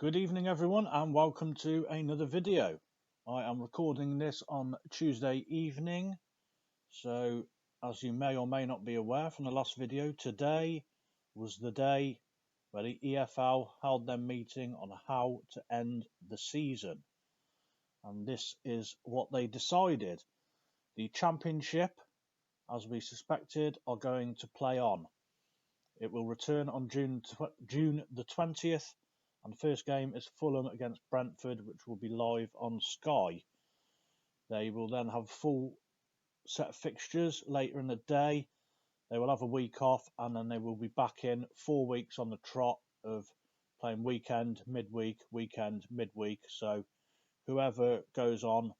Good evening everyone and welcome to another video. I am recording this on Tuesday evening, so as you may or may not be aware from the last video, today was the day where the EFL held their meeting on how to end the season, and this is what they decided. The Championship, as we suspected, are going to play on. It will return on June the 20th. And the first game is Fulham against Brentford, which will be live on Sky. They will then have a full set of fixtures later in the day. They will have a week off, and then they will be back in 4 weeks on the trot of playing weekend, midweek, weekend, midweek. So whoever goes on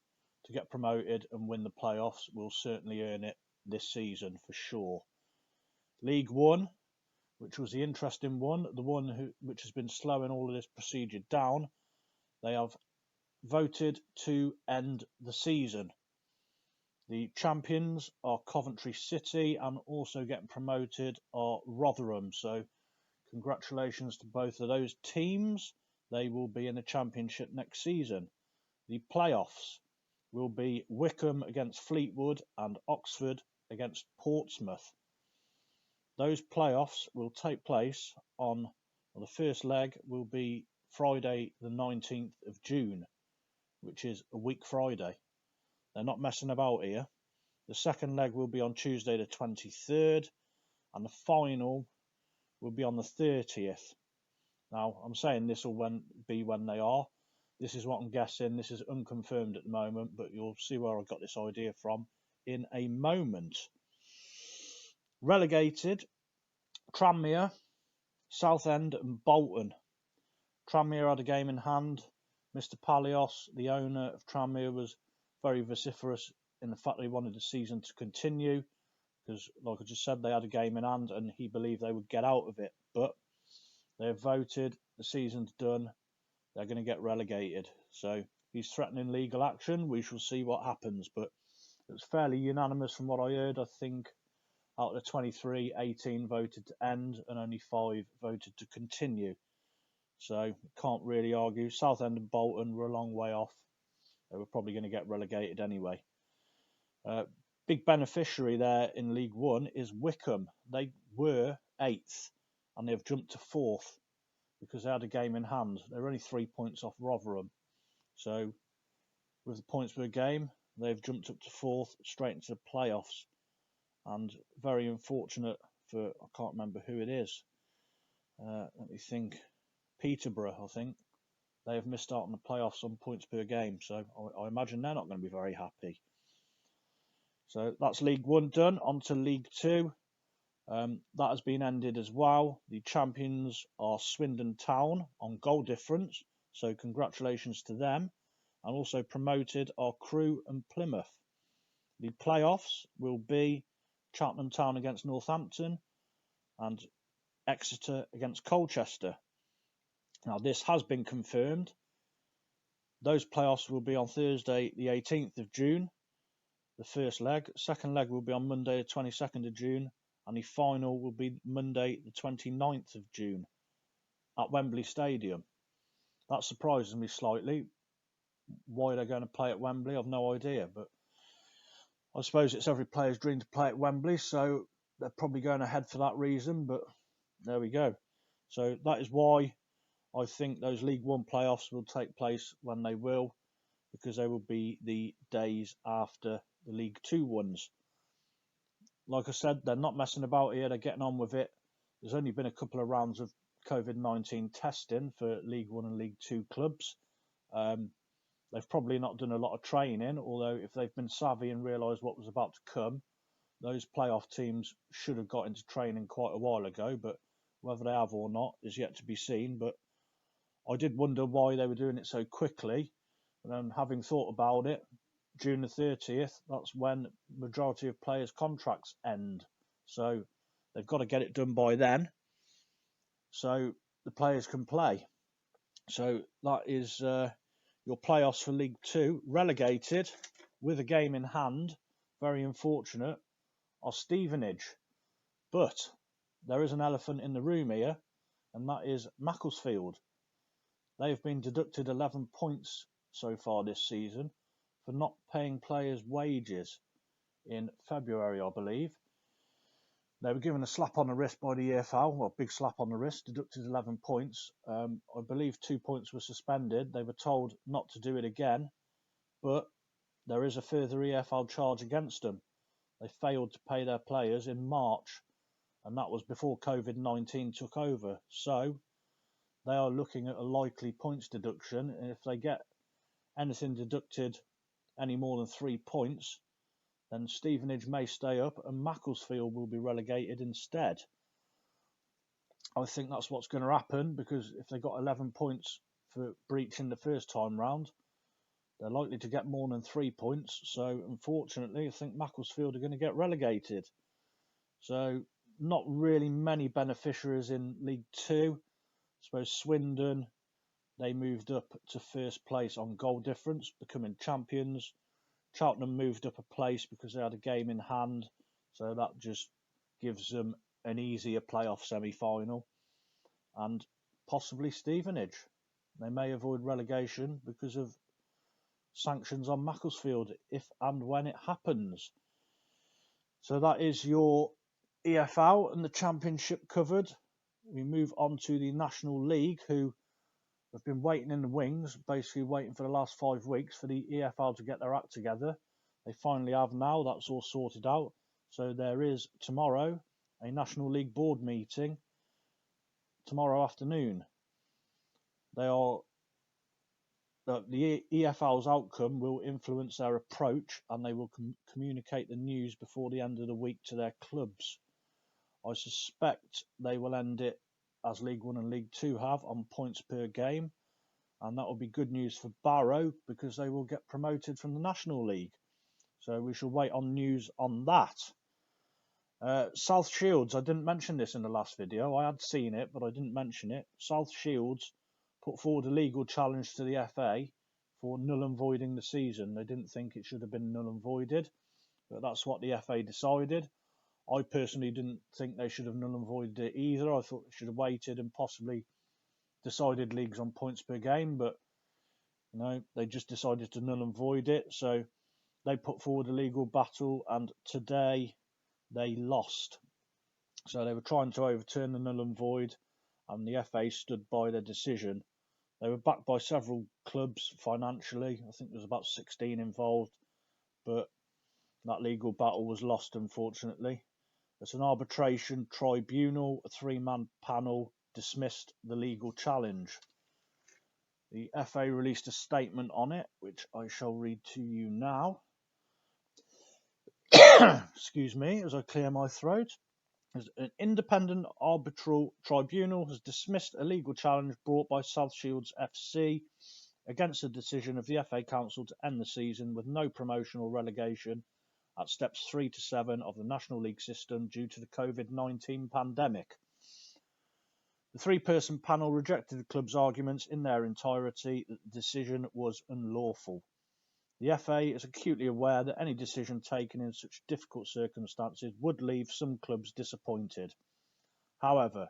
to get promoted and win the playoffs will certainly earn it this season for sure. League One, which was the interesting one, the one which has been slowing all of this procedure down. They have voted to end the season. The champions are Coventry City, and also getting promoted are Rotherham. So congratulations to both of those teams. They will be in the Championship next season. The playoffs will be Wycombe against Fleetwood and Oxford against Portsmouth. Those playoffs will take place on, the first leg will be Friday the 19th of June, which is a week Friday. They're not messing about here. The second leg will be on Tuesday the 23rd, and the final will be on the 30th. Now, I'm saying this will be when they are. This is what I'm guessing. This is unconfirmed at the moment, but you'll see where I got this idea from in a moment. Relegated, Tranmere, Southend and Bolton. Tranmere had a game in hand. Mr. Palios, the owner of Tranmere, was very vociferous in the fact that he wanted the season to continue because, like I just said, they had a game in hand and he believed they would get out of it. But they have voted, the season's done, they're going to get relegated. So he's threatening legal action. We shall see what happens. But it was fairly unanimous from what I heard. I think out of the 23, 18 voted to end and only 5 voted to continue. So can't really argue. Southend and Bolton were a long way off. They were probably going to get relegated anyway. Big beneficiary there in League One is Wycombe. They were 8th and they've jumped to 4th because they had a game in hand. They're only 3 points off Rotherham. So with the points per game, they've jumped up to 4th, straight into the playoffs. And very unfortunate for, I can't remember who it is. Let me think. Peterborough, I think. They have missed out on the playoffs on points per game, so I imagine they're not going to be very happy. So that's League One done. On to League Two. That has been ended as well. The champions are Swindon Town on goal difference, so congratulations to them. And also promoted are Crewe and Plymouth. The playoffs will be Cheltenham Town against Northampton and Exeter against Colchester. Now, this has been confirmed. Those playoffs will be on Thursday, the 18th of June, the first leg. Second leg will be on Monday, the 22nd of June, and the final will be Monday, the 29th of June at Wembley Stadium. That surprises me slightly. Why they're going to play at Wembley, I've no idea, but I suppose it's every player's dream to play at Wembley, so they're probably going ahead for that reason, but there we go. So that is why I think those League One playoffs will take place when they will, because they will be the days after the League Two ones. Like I said, they're not messing about here, they're getting on with it. There's only been a couple of rounds of COVID-19 testing for League One and League Two clubs. They've probably not done a lot of training, although if they've been savvy and realised what was about to come, those playoff teams should have got into training quite a while ago, but whether they have or not is yet to be seen. But I did wonder why they were doing it so quickly, and then having thought about it, June the 30th, that's when the majority of players' contracts end. So they've got to get it done by then, so the players can play. So that is your playoffs for League Two. Relegated with a game in hand, very unfortunate, are Stevenage. But there is an elephant in the room here, and that is Macclesfield. They have been deducted 11 points so far this season for not paying players' wages in February, I believe. They were given a slap on the wrist by the EFL, well, big slap on the wrist, deducted 11 points. I believe 2 points were suspended. They were told not to do it again, but there is a further EFL charge against them. They failed to pay their players in March, and that was before COVID-19 took over. So they are looking at a likely points deduction, and if they get anything deducted any more than 3 points, then Stevenage may stay up and Macclesfield will be relegated instead. I think that's what's going to happen, because if they got 11 points for breaching the first time round, they're likely to get more than 3 points. So unfortunately, I think Macclesfield are going to get relegated. So not really many beneficiaries in League Two. I suppose Swindon, they moved up to first place on goal difference, becoming champions. Cheltenham moved up a place because they had a game in hand, so that just gives them an easier playoff semi-final. And possibly Stevenage. They may avoid relegation because of sanctions on Macclesfield, if and when it happens. So that is your EFL and the Championship covered. We move on to the National League, who have been waiting in the wings, basically waiting for the last 5 weeks for the EFL to get their act together. They finally have now. That's all sorted out. So there is tomorrow a National League board meeting tomorrow afternoon. The EFL's outcome will influence their approach, and they will communicate the news before the end of the week to their clubs. I suspect they will end it as League One and League Two have, on points per game, and that will be good news for Barrow because they will get promoted from the National League. So we shall wait on news on that. South Shields, I didn't mention this in the last video. I had seen it, but I didn't mention it. South Shields put forward a legal challenge to the FA for null and voiding the season. They didn't think it should have been null and voided, but that's what the FA decided. I personally didn't think they should have null and voided it either. I thought they should have waited and possibly decided leagues on points per game, but they just decided to null and void it. So they put forward a legal battle, and today they lost. So they were trying to overturn the null and void, and the FA stood by their decision. They were backed by several clubs financially. I think there was about 16 involved, but that legal battle was lost, unfortunately. It's an arbitration tribunal, a 3-man panel, dismissed the legal challenge. The FA released a statement on it, which I shall read to you now. Excuse me, as I clear my throat. An independent arbitral tribunal has dismissed a legal challenge brought by South Shields FC against the decision of the FA Council to end the season with no promotion or relegation at steps 3 to 7 of the National League system due to the COVID-19 pandemic. The 3-person panel rejected the club's arguments in their entirety that the decision was unlawful. The FA is acutely aware that any decision taken in such difficult circumstances would leave some clubs disappointed. However,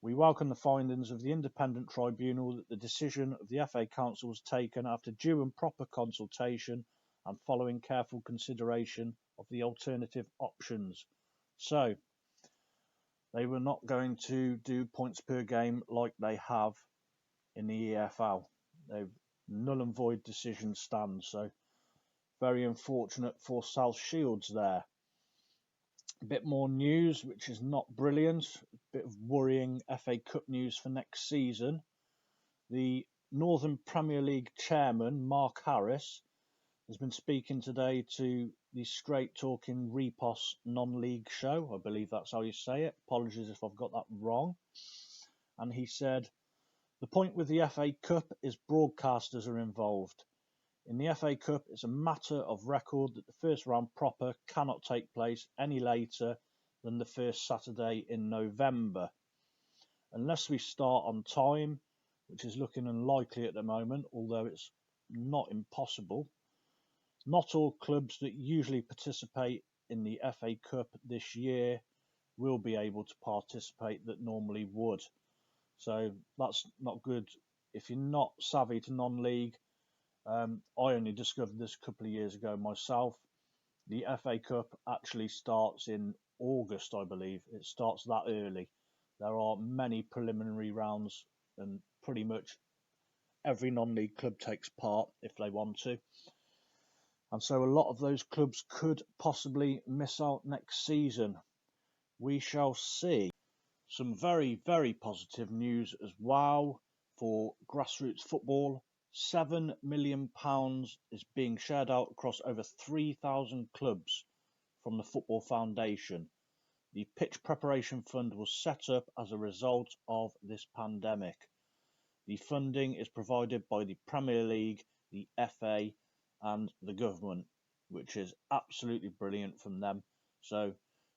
we welcome the findings of the independent tribunal that the decision of the FA Council was taken after due and proper consultation and following careful consideration of the alternative options. So, they were not going to do points per game like they have in the EFL. They've null and void decision stands, so very unfortunate for South Shields there. A bit more news, which is not brilliant. A bit of worrying FA Cup news for next season. The Northern Premier League chairman, Mark Harris, has been speaking today to the Straight Talking Repos non-league show. I believe that's how you say it. Apologies if I've got that wrong. And he said, the point with the FA Cup is broadcasters are involved. In the FA Cup, it's a matter of record that the first round proper cannot take place any later than the first Saturday in November. Unless we start on time, which is looking unlikely at the moment, although it's not impossible. Not all clubs that usually participate in the FA Cup this year will be able to participate that normally would. So that's not good if you're not savvy to non-league, I only discovered this a couple of years ago myself. The FA Cup actually starts in August, I believe. It starts that early. There are many preliminary rounds, and pretty much every non-league club takes part if they want to. And so a lot of those clubs could possibly miss out next season. We shall see. Some very, very positive news as well for grassroots football. £7 million is being shared out across over 3,000 clubs from the Football Foundation. The Pitch Preparation Fund was set up as a result of this pandemic. The funding is provided by the Premier League, the FA, and the government, which is absolutely brilliant from them. So,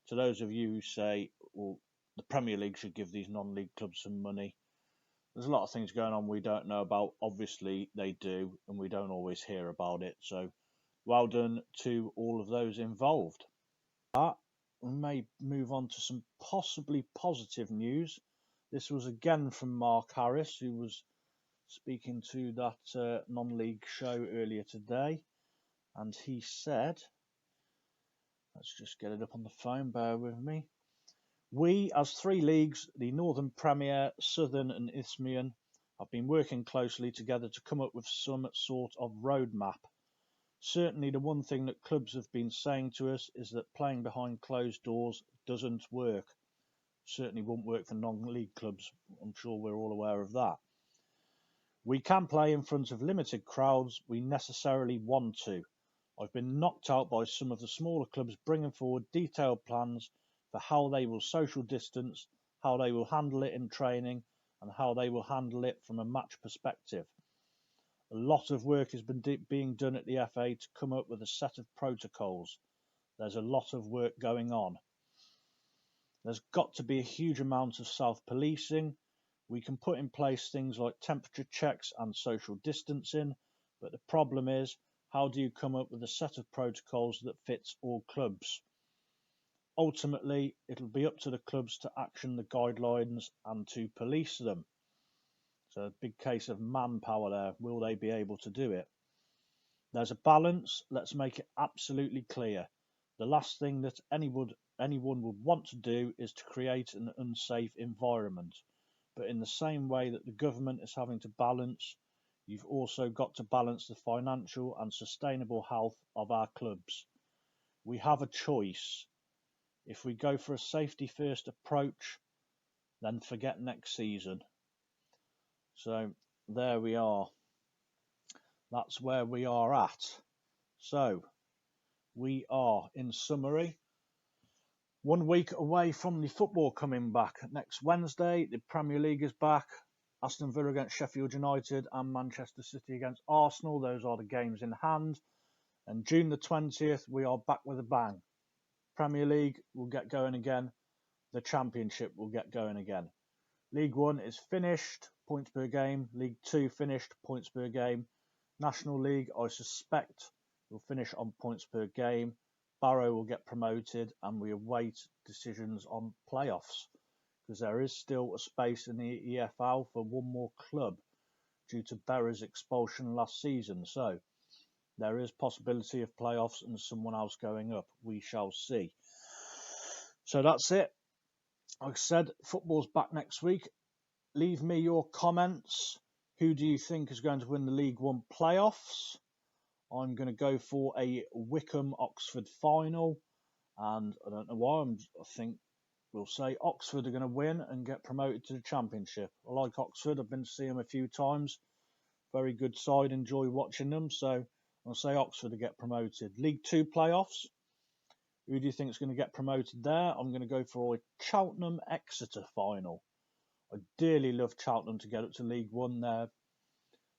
to those of you who say, well, the Premier League should give these non-league clubs some money, there's a lot of things going on we don't know about. Obviously, they do, and we don't always hear about it. So, well done to all of those involved. We may move on to some possibly positive news. This was again from Mark Harris, who was speaking to that non-league show earlier today, and he said, let's just get it up on the phone, bear with me. We, as three leagues, the Northern Premier, Southern and Isthmian, have been working closely together to come up with some sort of roadmap. Certainly the one thing that clubs have been saying to us is that playing behind closed doors doesn't work. Certainly won't work for non-league clubs. I'm sure we're all aware of that. We can play in front of limited crowds. We necessarily want to. I've been knocked out by some of the smaller clubs bringing forward detailed plans for how they will social distance, how they will handle it in training, and how they will handle it from a match perspective. A lot of work has been being done at the FA to come up with a set of protocols. There's a lot of work going on. There's got to be a huge amount of self-policing. We can put in place things like temperature checks and social distancing, but the problem is, how do you come up with a set of protocols that fits all clubs? Ultimately, it'll be up to the clubs to action the guidelines and to police them. So a big case of manpower there. Will they be able to do it? There's a balance. Let's make it absolutely clear. The last thing that anyone would want to do is to create an unsafe environment. But in the same way that the government is having to balance, you've also got to balance the financial and sustainable health of our clubs. We have a choice. If we go for a safety-first approach, then forget next season. So there we are. That's where we are at. So we are, in summary, 1 week away from the football coming back. Next Wednesday, the Premier League is back. Aston Villa against Sheffield United and Manchester City against Arsenal. Those are the games in hand. And June the 20th, we are back with a bang. Premier League will get going again. The Championship will get going again. League 1 is finished, points per game. League 2 finished, points per game. National League, I suspect, will finish on points per game. Barrow will get promoted, and we await decisions on playoffs, because there is still a space in the EFL for one more club due to Barrow's expulsion last season. So there is possibility of playoffs and someone else going up. We shall see. So that's it. Like I said, football's back next week. Leave me your comments. Who do you think is going to win the League One playoffs? I'm going to go for a Wycombe-Oxford final. And I don't know why. I think we'll say Oxford are going to win and get promoted to the Championship. I like Oxford. I've been to see them a few times. Very good side. Enjoy watching them. So I'll say Oxford to get promoted. League 2 playoffs. Who do you think is going to get promoted there? I'm going to go for a Cheltenham-Exeter final. I dearly love Cheltenham to get up to League 1 there.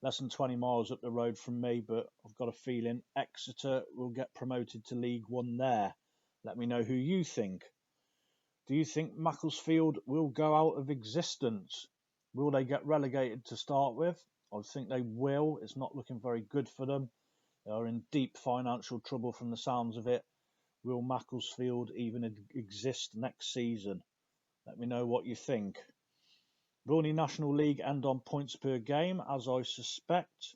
Less than 20 miles up the road from me, but I've got a feeling Exeter will get promoted to League 1 there. Let me know who you think. Do you think Macclesfield will go out of existence? Will they get relegated to start with? I think they will. It's not looking very good for them. They are in deep financial trouble from the sounds of it. Will Macclesfield even exist next season? Let me know what you think. Will the National League end on points per game, as I suspect?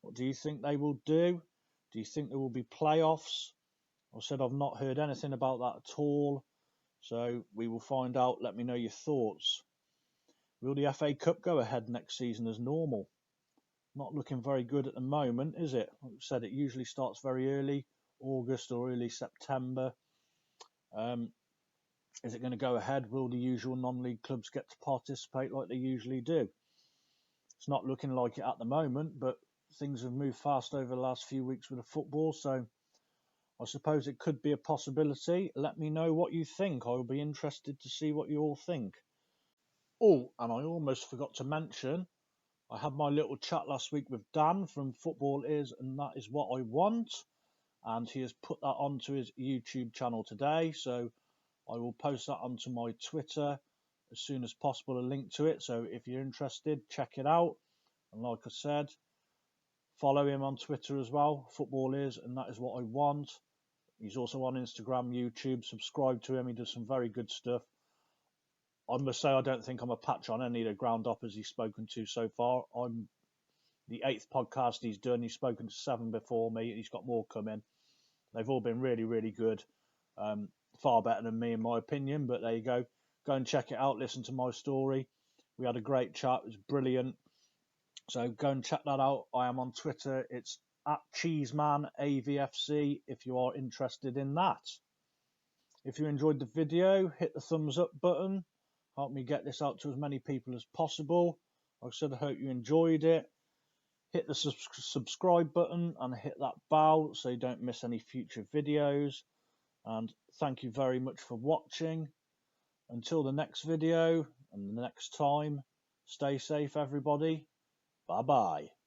What do you think they will do? Do you think there will be playoffs? I said I've not heard anything about that at all, so we will find out. Let me know your thoughts. Will the FA Cup go ahead next season as normal? Not looking very good at the moment, is it? Like I said, it usually starts very early, August or early September. Is it going to go ahead? Will the usual non-league clubs get to participate like they usually do? It's not looking like it at the moment, but things have moved fast over the last few weeks with the football, so I suppose it could be a possibility. Let me know what you think. I'll be interested to see what you all think. Oh, and I almost forgot to mention, I had my little chat last week with Dan from Football Is, and that is what I want. And he has put that onto his YouTube channel today, so I will post that onto my Twitter as soon as possible, a link to it. So if you're interested, check it out. And like I said, follow him on Twitter as well, Football Is, and that is what I want. He's also on Instagram, YouTube. Subscribe to him. He does some very good stuff. I must say, I don't think I'm a patch on any of the ground uppers he's spoken to so far. I'm the 8th podcast he's done. He's spoken to 7 before me. He's got more coming. They've all been really, really good. Far better than me, in my opinion. But there you go. Go and check it out. Listen to my story. We had a great chat. It was brilliant. So go and check that out. I am on Twitter. It's at CheesemanAVFC if you are interested in that. If you enjoyed the video, hit the thumbs up button. Help me get this out to as many people as possible. Like I said, I hope you enjoyed it. Hit the subscribe button and hit that bell so you don't miss any future videos. And thank you very much for watching. Until the next video and the next time, stay safe, everybody. Bye-bye.